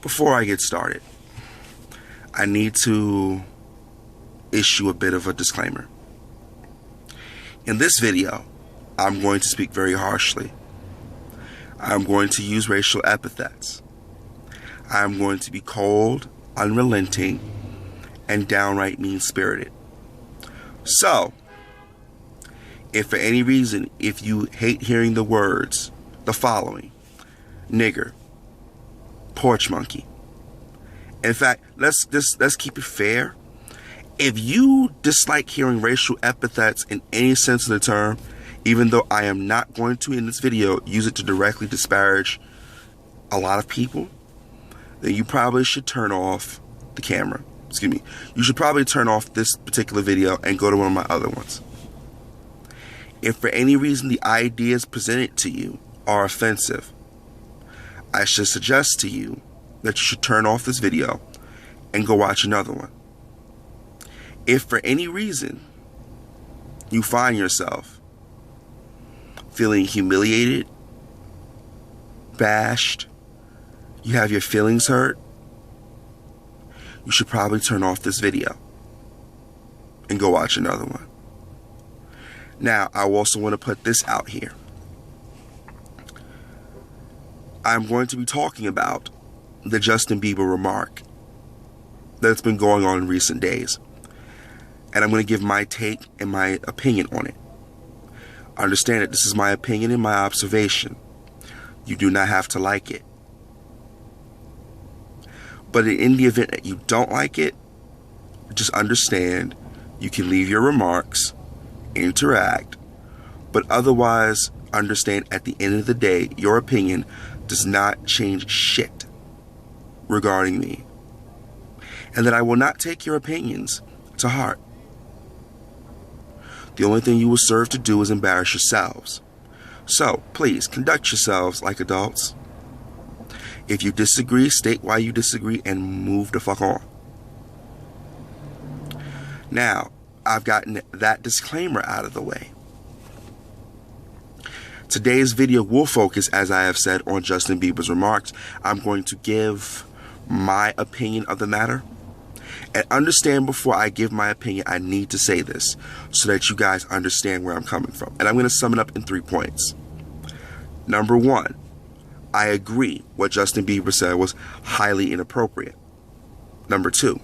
Before I get started, I need to issue a bit of a disclaimer. In this video, I'm going to speak very harshly. I'm going to use racial epithets. I'm going to be cold, unrelenting, and downright mean-spirited. So, if for any reason, if you hate hearing the words, the following: nigger, porch monkey. In fact, let's keep it fair. If you dislike hearing racial epithets in any sense of the term, even though I am not going to in this video use it to directly disparage a lot of people, then you probably should turn off the camera. Excuse me. You should probably turn off this particular video and go to one of my other ones. If for any reason the ideas presented to you are offensive, I should suggest to you that you should turn off this video and go watch another one. If for any reason you find yourself feeling humiliated, bashed, you have your feelings hurt, you should probably turn off this video and go watch another one. Now, I also want to put this out here. I'm going to be talking about the Justin Bieber remark that's been going on in recent days. And I'm going to give my take and my opinion on it. Understand that this is my opinion and my observation. You do not have to like it. But in the event that you don't like it, just understand you can leave your remarks, interact, but otherwise understand at the end of the day, your opinion does not change shit regarding me. And that I will not take your opinions to heart. The only thing you will serve to do is embarrass yourselves. So, please, conduct yourselves like adults. If you disagree, state why you disagree and move the fuck on. Now, I've gotten that disclaimer out of the way. Today's video will focus, as I have said, on Justin Bieber's remarks. I'm going to give my opinion of the matter. And understand, before I give my opinion, I need to say this so that you guys understand where I'm coming from. And I'm going to sum it up in 3 points. Number 1, I agree what Justin Bieber said was highly inappropriate. Number 2,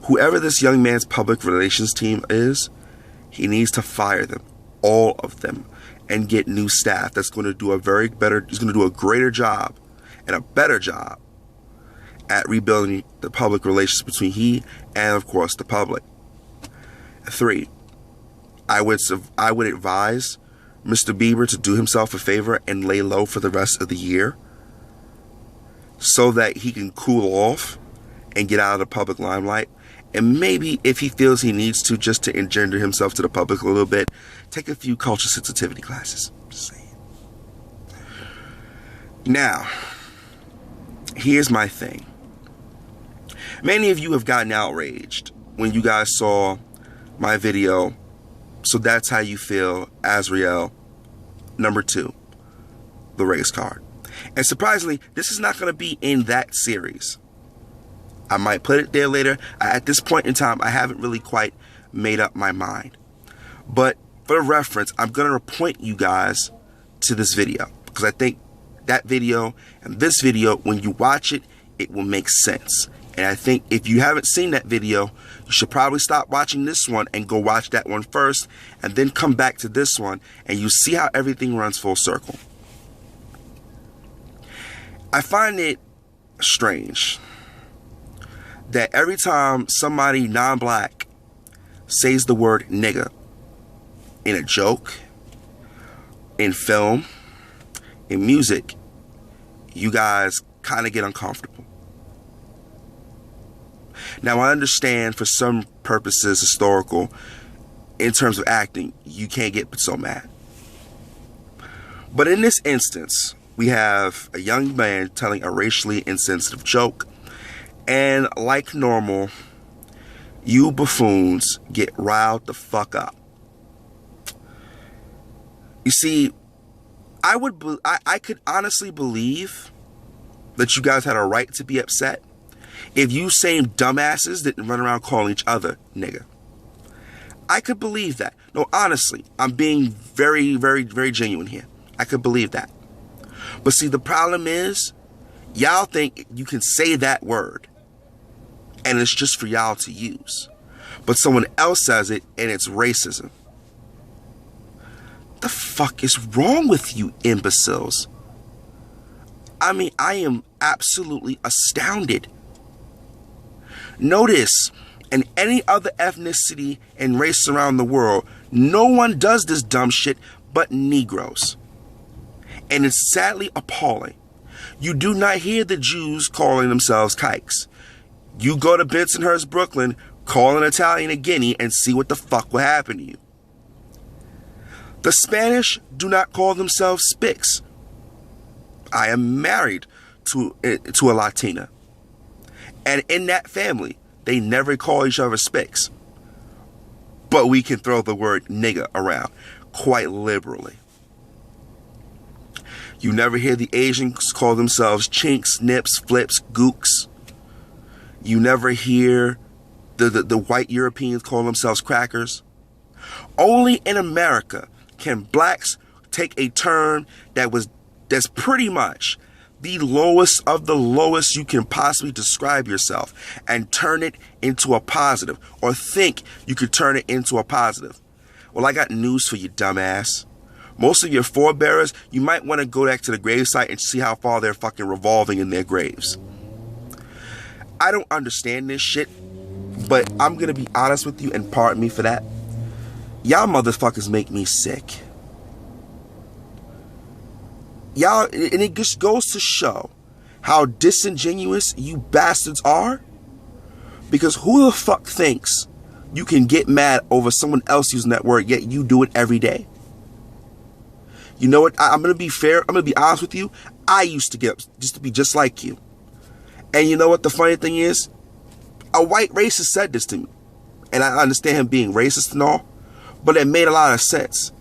whoever this young man's public relations team is, he needs to fire them, all of them, and get new staff that's going to do a greater job and a better job at rebuilding the public relations between he and, of course, the public. 3, I would advise Mr. Bieber to do himself a favor and lay low for the rest of the year so that he can cool off and get out of the public limelight. And maybe, if he feels he needs to, just to engender himself to the public a little bit, take a few culture sensitivity classes. Just saying. Now, here's my thing. Many of you have gotten outraged when you guys saw my video, So That's How You Feel, Azriel, number 2, the race card. And surprisingly, this is not going to be in that series. I might put it there later. At this point in time, I haven't really quite made up my mind. But for reference, I'm going to point you guys to this video, because I think that video and this video, when you watch it, it will make sense. And I think if you haven't seen that video, you should probably stop watching this one and go watch that one first, and then come back to this one, and you see how everything runs full circle. I find it strange that every time somebody non-black says the word nigga in a joke, in film, in music, you guys kind of get uncomfortable. Now, I understand for some purposes, historical, in terms of acting, you can't get so mad. But in this instance, we have a young man telling a racially insensitive joke, and like normal, you buffoons get riled the fuck up. You see, I could honestly believe that you guys had a right to be upset if you same dumbasses didn't run around calling each other nigga. I could believe that. No, honestly, I'm being very, very, very genuine here. I could believe that. But see, the problem is, y'all think you can say that word, and it's just for y'all to use. But someone else says it, and it's racism. The fuck is wrong with you imbeciles? I mean, I am absolutely astounded. Notice, in any other ethnicity and race around the world, no one does this dumb shit but Negroes. And it's sadly appalling. You do not hear the Jews calling themselves kikes. You go to Bensonhurst, Brooklyn, call an Italian a guinea and see what the fuck will happen to you. The Spanish do not call themselves spics. I am married to a Latina. And in that family, they never call each other spics. But we can throw the word nigga around quite liberally. You never hear the Asians call themselves chinks, nips, flips, gooks. You never hear the white Europeans call themselves crackers. Only in America can blacks take a term that's pretty much the lowest of the lowest you can possibly describe yourself and turn it into a positive, or think you could turn it into a positive. Well, I got news for you, dumbass. Most of your forebears, you might want to go back to the gravesite and see how far they're fucking revolving in their graves. I don't understand this shit, but I'm going to be honest with you, and pardon me for that. Y'all motherfuckers make me sick. Y'all, and it just goes to show how disingenuous you bastards are. Because who the fuck thinks you can get mad over someone else using that word, yet you do it every day? You know what? I'm going to be fair. I'm going to be honest with you. I used to get just to be just like you. And you know what the funny thing is? A white racist said this to me. And I understand him being racist and all, but it made a lot of sense.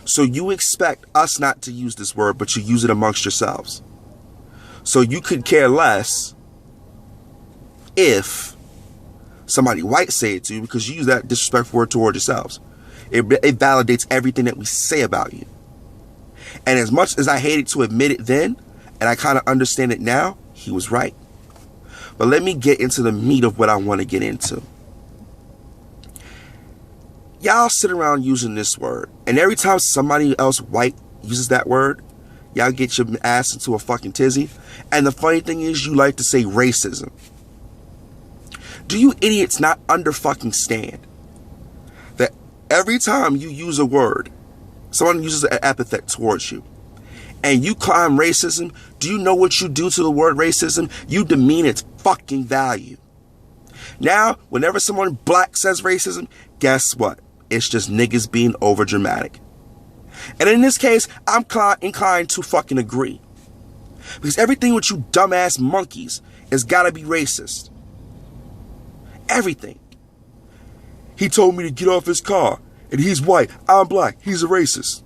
So you expect us not to use this word, but you use it amongst yourselves. So you could care less if somebody white say it to you, because you use that disrespectful word toward yourselves. It validates everything that we say about you. And as much as I hated to admit it then, and I kind of understand it now, he was right. But let me get into the meat of what I want to get into. Y'all sit around using this word, and every time somebody else white uses that word, y'all get your ass into a fucking tizzy. And the funny thing is, you like to say racism. Do you idiots not under fucking stand that every time you use a word, someone uses an epithet towards you, and you claim racism, do you know what you do to the word racism? You demean its fucking value. Now, whenever someone black says racism, guess what? It's just niggas being over dramatic. And in this case, I'm inclined to fucking agree. Because everything with you dumbass monkeys has gotta be racist. Everything. He told me to get off his car, and he's white, I'm black, he's a racist.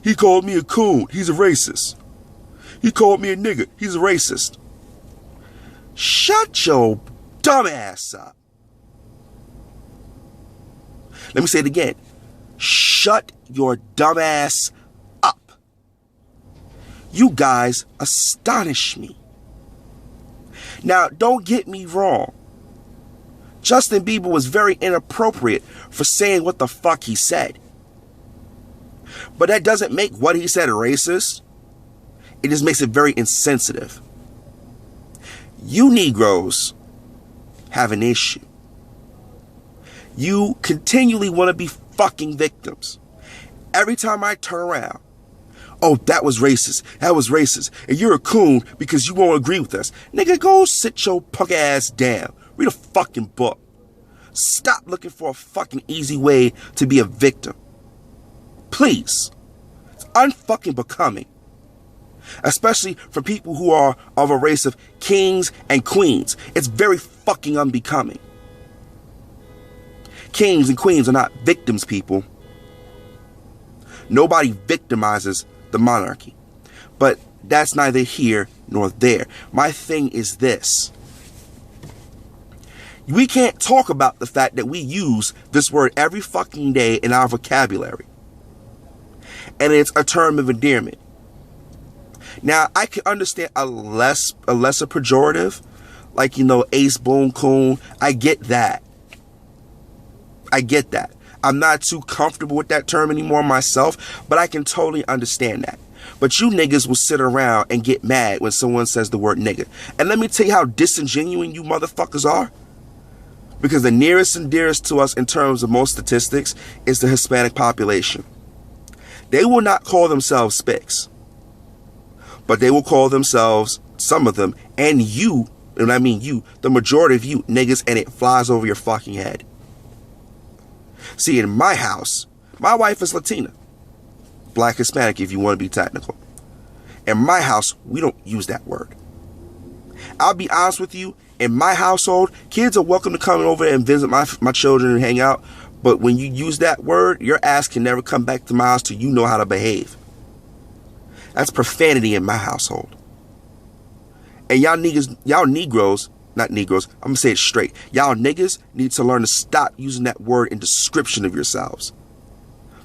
He called me a coon, he's a racist. He called me a nigger, he's a racist. Shut your dumb ass up. Let me say it again. Shut your dumb ass up. You guys astonish me. Now, don't get me wrong. Justin Bieber was very inappropriate for saying what the fuck he said. But that doesn't make what he said racist. It just makes it very insensitive. You Negroes have an issue. You continually want to be fucking victims. Every time I turn around, oh, that was racist. That was racist. And you're a coon because you won't agree with us. Nigga, go sit your punk ass down. Read a fucking book. Stop looking for a fucking easy way to be a victim. Please. It's unfucking becoming. Especially for people who are of a race of kings and queens. It's very fucking unbecoming. Kings and queens are not victims, people. Nobody victimizes the monarchy. But that's neither here nor there. My thing is this. We can't talk about the fact that we use this word every fucking day in our vocabulary. And it's a term of endearment. Now, I can understand a lesser pejorative, like, ace, boom, coon. I get that. I'm not too comfortable with that term anymore myself, but I can totally understand that. But you niggas will sit around and get mad when someone says the word nigga. And let me tell you how disingenuous you motherfuckers are. Because the nearest and dearest to us in terms of most statistics is the Hispanic population. They will not call themselves spics. But they will call themselves, some of them, and you, and I mean you, the majority of you niggas, and it flies over your fucking head. See, in my house, my wife is Latina. Black Hispanic, if you want to be technical. In my house, we don't use that word. I'll be honest with you, in my household, kids are welcome to come over and visit my children and hang out. But when you use that word, your ass can never come back to my house till you know how to behave. That's profanity in my household. And y'all Negroes, not Negroes, I'm going to say it straight. Y'all niggas need to learn to stop using that word in description of yourselves.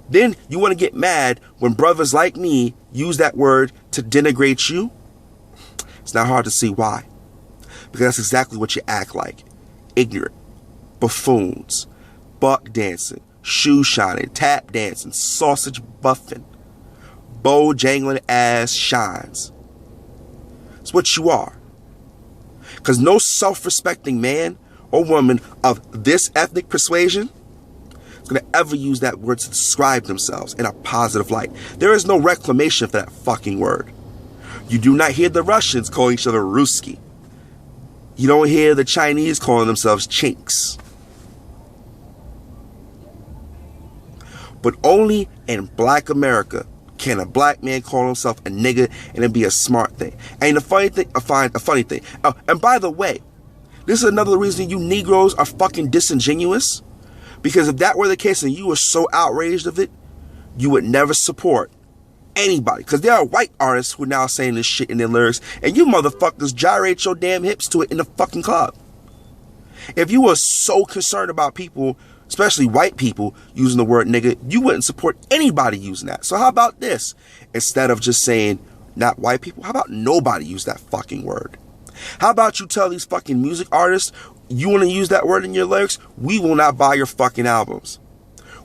Then you want to get mad when brothers like me use that word to denigrate you? It's not hard to see why. Because that's exactly what you act like. Ignorant, buffoons, buck dancing, shoe shining, tap dancing, sausage buffing, bow jangling ass shines. It's what you are. Because no self-respecting man or woman of this ethnic persuasion is going to ever use that word to describe themselves in a positive light. There is no reclamation for that fucking word. You do not hear the Russians calling each other Ruski. You don't hear the Chinese calling themselves Chinks. But only in black America can a black man call himself a nigga and it be a smart thing. And the funny thing, a funny thing. Oh, and by the way, this is another reason you Negroes are fucking disingenuous. Because if that were the case and you were so outraged of it, you would never support anybody. Because there are white artists who are now saying this shit in their lyrics, and you motherfuckers gyrate your damn hips to it in the fucking club. If you were so concerned about people, especially white people, using the word nigga, you wouldn't support anybody using that. So how about this? Instead of just saying not white people, how about nobody use that fucking word? How about you tell these fucking music artists, you want to use that word in your lyrics? We will not buy your fucking albums.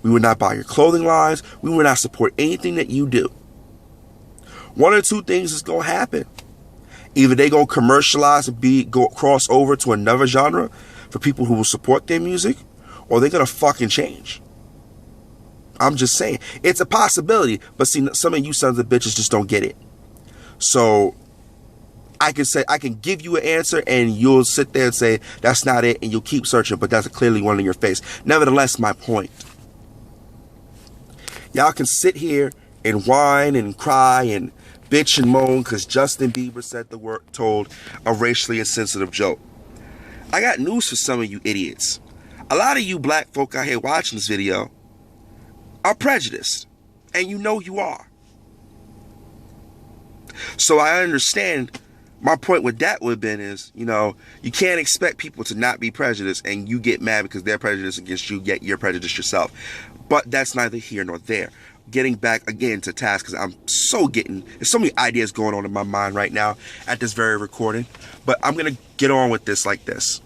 We will not buy your clothing lines. We will not support anything that you do. One or two things is going to happen. Either they going to commercialize and go cross over to another genre for people who will support their music, or they're going to fucking change. I'm just saying. It's a possibility, but see, some of you sons of bitches just don't get it. So I can give you an answer and you'll sit there and say, that's not it, and you'll keep searching, but that's clearly one in your face. Nevertheless, my point. Y'all can sit here and whine and cry and bitch and moan because Justin Bieber said the word, told a racially insensitive joke. I got news for some of you idiots. A lot of you black folk out here watching this video are prejudiced, and you know you are. So I understand. My point with that would have been is, you can't expect people to not be prejudiced and you get mad because they're prejudiced against you, yet you're prejudiced yourself. But that's neither here nor there. Getting back again to task, because there's so many ideas going on in my mind right now at this very recording. But I'm going to get on with this like this.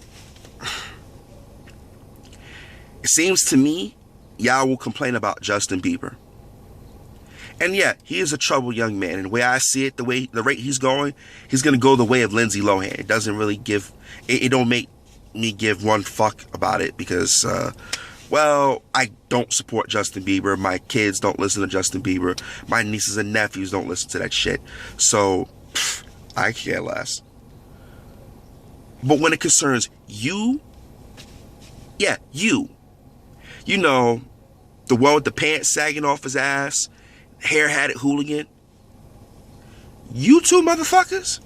It seems to me, y'all will complain about Justin Bieber. And yeah, he is a troubled young man. And the way I see it, the rate he's going to go the way of Lindsay Lohan. It doesn't really it don't make me give one fuck about it because, I don't support Justin Bieber. My kids don't listen to Justin Bieber. My nieces and nephews don't listen to that shit. So, I care less. But when it concerns you, yeah, you know, the one with the pants sagging off his ass, hair-hatted hooligan. You two motherfuckers?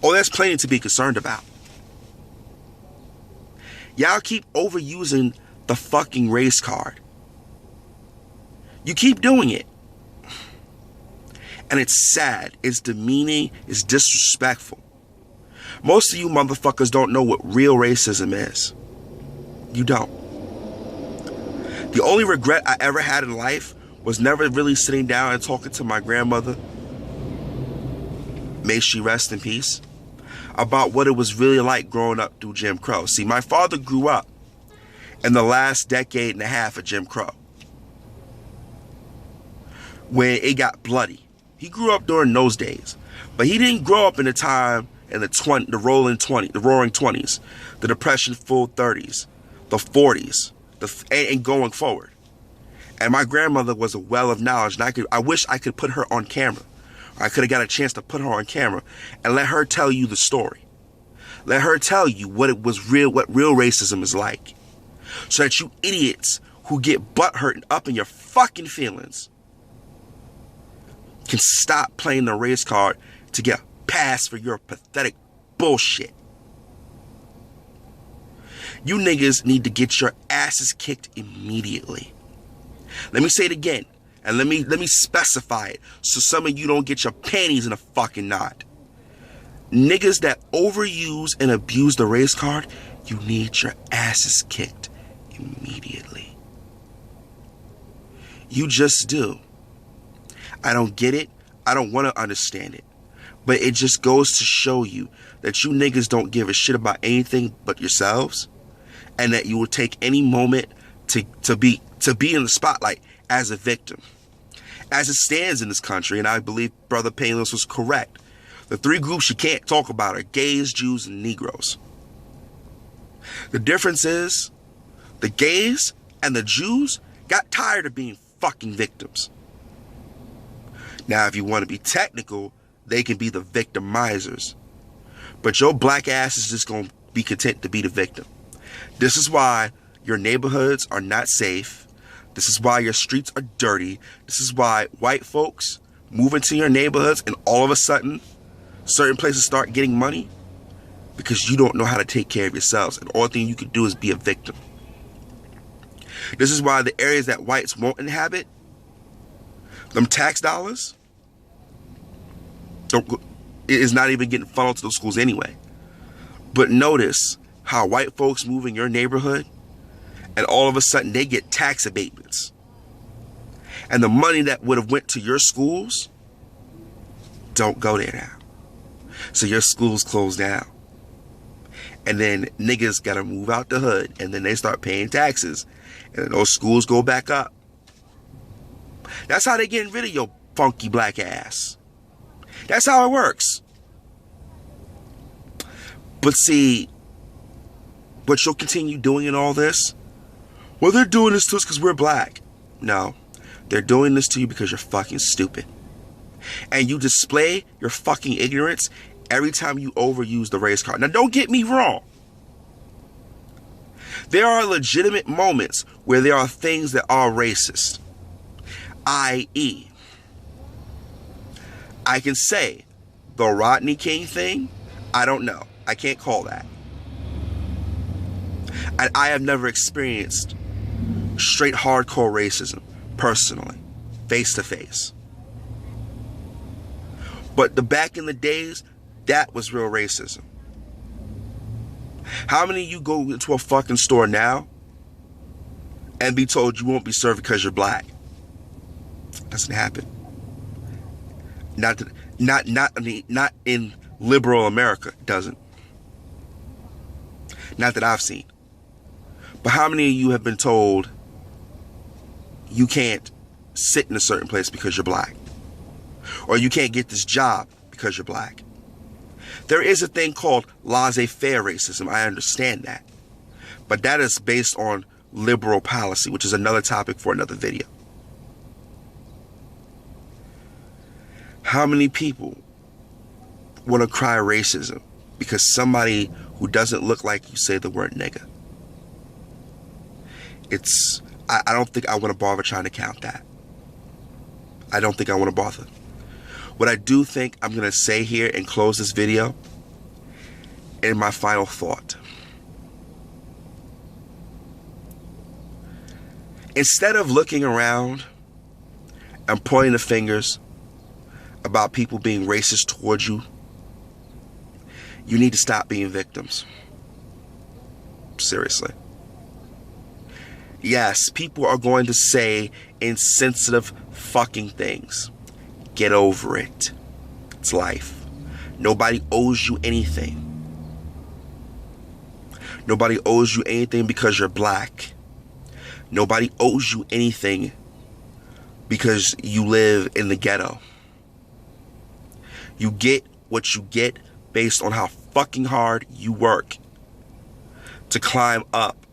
Oh, that's plenty to be concerned about. Y'all keep overusing the fucking race card. You keep doing it. And it's sad, it's demeaning, it's disrespectful. Most of you motherfuckers don't know what real racism is. You don't. The only regret I ever had in life was never really sitting down and talking to my grandmother, may she rest in peace, about what it was really like growing up through Jim Crow. See, my father grew up in the last decade and a half of Jim Crow, when it got bloody. He grew up during those days, but he didn't grow up in the time in the roaring 20s, the Depression full 30s, the 40s, and going forward. And my grandmother was a well of knowledge, and I wish I could put her on camera. I could have got a chance to put her on camera and let her tell you the story. Let her tell you what real racism is like, so that you idiots who get butthurt and up in your fucking feelings can stop playing the race card to get a pass for your pathetic bullshit. You niggas need to get your asses kicked immediately. Let me say it again, and let me specify it so some of you don't get your panties in a fucking knot. Niggas that overuse and abuse the race card, you need your asses kicked immediately. You just do. I don't get it. I don't want to understand it. But it just goes to show you that you niggas don't give a shit about anything but yourselves, and that you will take any moment to be in the spotlight as a victim. As it stands in this country, and I believe Brother Painless was correct, the three groups you can't talk about are gays, Jews, and Negroes. The difference is, the gays and the Jews got tired of being fucking victims. Now, if you want to be technical, they can be the victimizers. But your black ass is just going to be content to be the victim. This is why your neighborhoods are not safe. This is why your streets are dirty. This is why white folks move into your neighborhoods and all of a sudden, certain places start getting money, because you don't know how to take care of yourselves. And the only thing you can do is be a victim. This is why the areas that whites won't inhabit, them tax dollars, it is not even getting funneled to those schools anyway. But notice how white folks move in your neighborhood, and all of a sudden they get tax abatements. And the money that would have went to your schools don't go there now. So your schools close down. And then niggas gotta move out the hood, and then they start paying taxes, and then those schools go back up. That's how they getting rid of your funky black ass. That's how it works. But see, what you'll continue doing in all this, well, they're doing this to us because we're black. No, they're doing this to you because you're fucking stupid. And you display your fucking ignorance every time you overuse the race card. Now, don't get me wrong. There are legitimate moments where there are things that are racist. I.e., I can say the Rodney King thing, I don't know. I can't call that. And I have never experienced straight hardcore racism personally, face to face. But back in the days, that was real racism. How many of you go into a fucking store now and be told you won't be served because you're black? Doesn't happen. Not in liberal America, it doesn't. Not that I've seen. But how many of you have been told you can't sit in a certain place because you're black? Or you can't get this job because you're black? There is a thing called laissez-faire racism. I understand that. But that is based on liberal policy, which is another topic for another video. How many people want to cry racism because somebody who doesn't look like you say the word nigga? I don't think I want to bother trying to count that. I don't think I want to bother. What I do think I'm going to say here and close this video, in my final thought. Instead of looking around and pointing the fingers, about people being racist towards you, you need to stop being victims. Seriously. Yes, people are going to say insensitive fucking things. Get over it. It's life. Nobody owes you anything. Nobody owes you anything because you're black. Nobody owes you anything because you live in the ghetto. You get what you get based on how fucking hard you work to climb up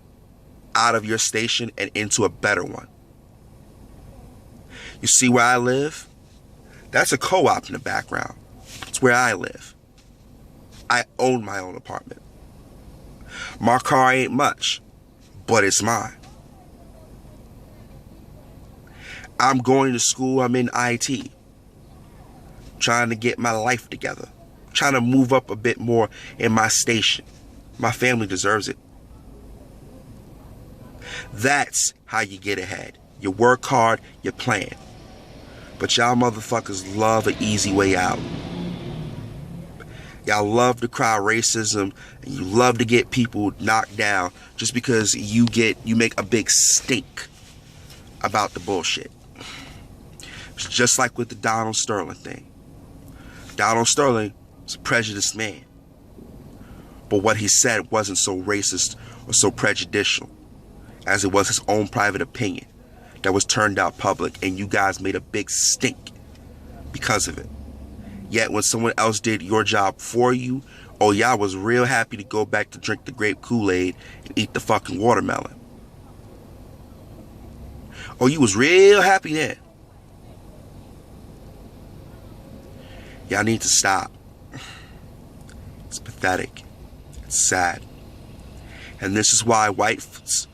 out of your station and into a better one. You see where I live? That's a co-op in the background. It's where I live. I own my own apartment. My car ain't much, but it's mine. I'm going to school. I'm in IT. Trying to get my life together. Trying to move up a bit more in my station. My family deserves it. That's how you get ahead. You work hard, you plan. But y'all motherfuckers love an easy way out. Y'all love to cry racism, and you love to get people knocked down just because you make a big stink about the bullshit. It's just like with the Donald Sterling thing. Donald Sterling was a prejudiced man. But what he said wasn't so racist or so prejudicial as it was his own private opinion that was turned out public, and you guys made a big stink because of it. Yet when someone else did your job for you, oh, y'all was real happy to go back to drink the grape Kool-Aid and eat the fucking watermelon. Oh, you was real happy then. Y'all need to stop. It's pathetic. It's sad. And this is why whites,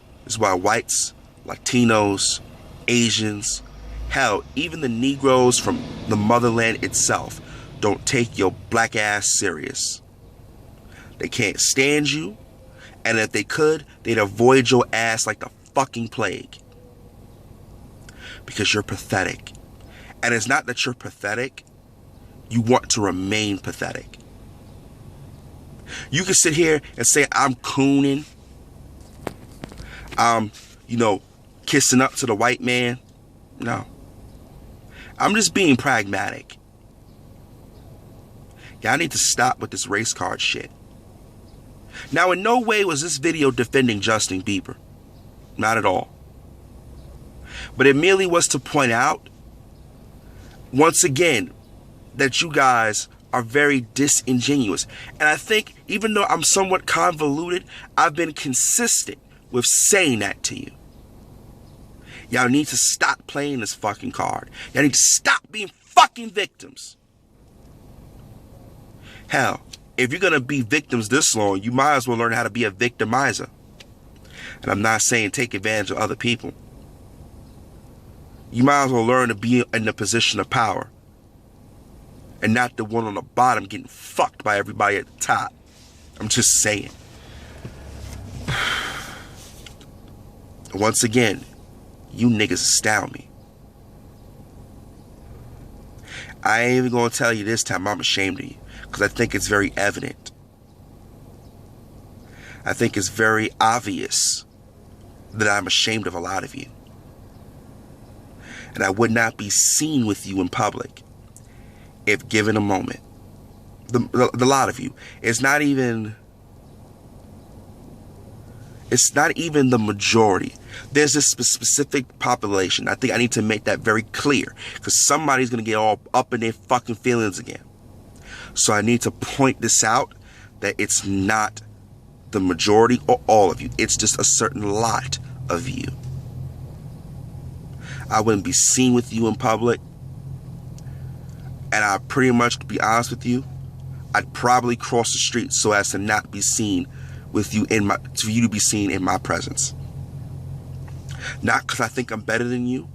Latinos, Asians, hell, even the Negroes from the motherland itself don't take your black ass serious. They can't stand you, and if they could, they'd avoid your ass like the fucking plague. Because you're pathetic. And it's not that you're pathetic, you want to remain pathetic. You can sit here and say, I'm cooning. I'm, kissing up to the white man. No. I'm just being pragmatic. Y'all need to stop with this race card shit. Now, in no way was this video defending Justin Bieber. Not at all. But it merely was to point out, once again, that you guys are very disingenuous. And I think, even though I'm somewhat convoluted, I've been consistent with saying that to you. Y'all need to stop playing this fucking card. Y'all need to stop being fucking victims. Hell, if you're going to be victims this long, you might as well learn how to be a victimizer. And I'm not saying take advantage of other people. You might as well learn to be in the position of power. And not the one on the bottom getting fucked by everybody at the top. I'm just saying. Once again, you niggas astound me. I ain't even gonna tell you this time I'm ashamed of you, because I think it's very evident. I think it's very obvious that I'm ashamed of a lot of you. And I would not be seen with you in public if given a moment. The lot of you. It's not even the majority. There's this specific population. I think I need to make that very clear, because somebody's going to get all up in their fucking feelings again. So I need to point this out, that it's not the majority or all of you. It's just a certain lot of you. I wouldn't be seen with you in public. And I pretty much, to be honest with you, I'd probably cross the street so as to not be seen with you for you to be seen in my presence. Not because I think I'm better than you,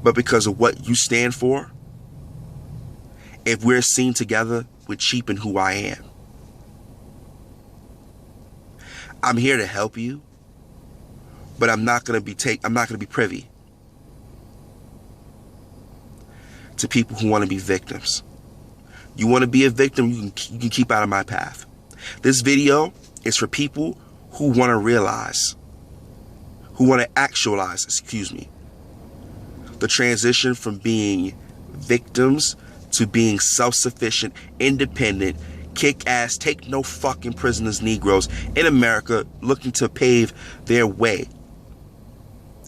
but because of what you stand for. If we're seen together, would cheapen who I am. I'm here to help you, but I'm not going to be privy. to people who want to be victims. You want to be a victim, you can keep out of my path. This video is for people who want to realize, who want to actualize, the transition from being victims to being self-sufficient, independent, kick-ass, take no fucking prisoners Negroes in America looking to pave their way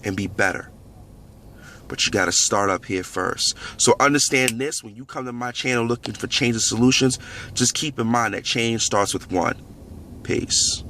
and be better. But you got to start up here first. So understand this, when you come to my channel looking for change and solutions, just keep in mind that change starts with one. Peace.